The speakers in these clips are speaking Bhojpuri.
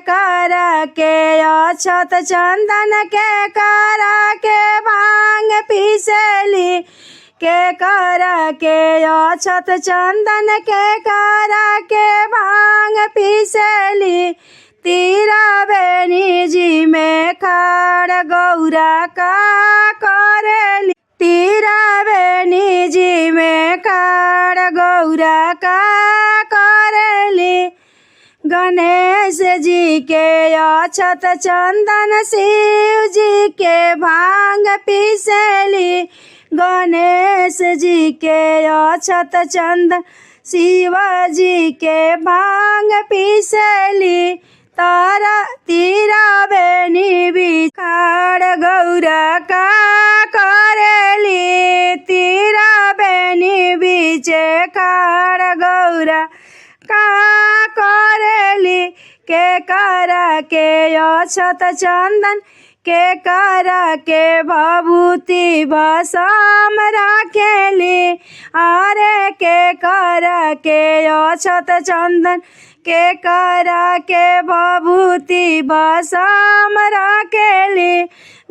करा के अक्षत चंदन के करा के भांग पीसली के करा के अक्षत चंदन के करा के भांग पीसली तीरा बेनी जी में खाड़ गौरा का करेली तीरा बेनी जी में खाड़ गौरा का करेली गणेश जी के अक्षत चंदन शिव जी के भांग पीसली गणेश जी के अक्षत चंदन शिव जी के भांग पीसली तारा तीरा बेनी भी खाड़ गौरा का करेली तीरा बेनी बीचे खाड़ गौरा का करेली के करा के अक्षत चंदन के करा के भभूति भस्म राखेली अरे के करा के अक्षत चंदन के करा के भभूति भस्म राखेली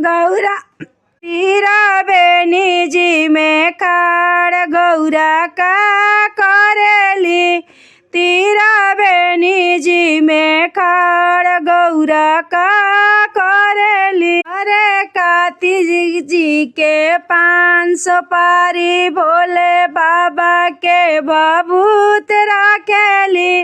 गौरा तीरा बेनी जी में खाड़ गौरा का करेली तीरा बेनी जी में खाड़ गौरा का करेली अरे कार्तिक जी के 500 पारी भोले बाबा के भभूत राखेली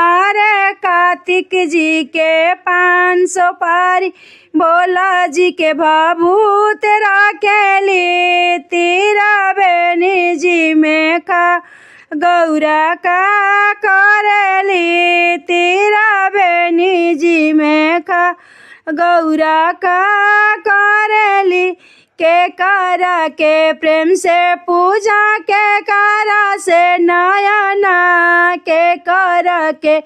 अरे कार्तिक जी के 500 पारी भोला जी के भभूत राखेली तीरा बेनी जी में खा गौरा का करेली तीरा बेनी जी में खा गौरा का करेली के करा के प्रेम से पूजा के करा से नयना के करा के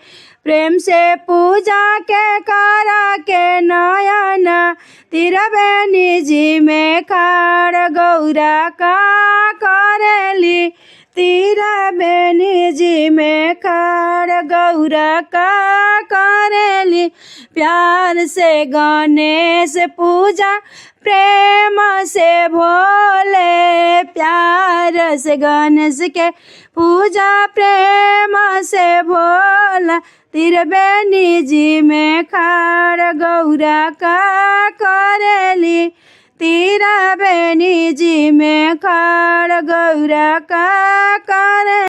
प्रेम से पूजा के करा के नयना तीरा बेनी जी में खाड़ गौरा का करेली तीरा बेनी जी में खाड़ गौरा का करेली प्यार से गणेश पूजा प्रेम से भोले प्यार से गणेश के पूजा प्रेम से भोला तीरा बेनी जी में खाड़ गौरा का करेली तीरा बेनी जी में खाड़ गौरा का करे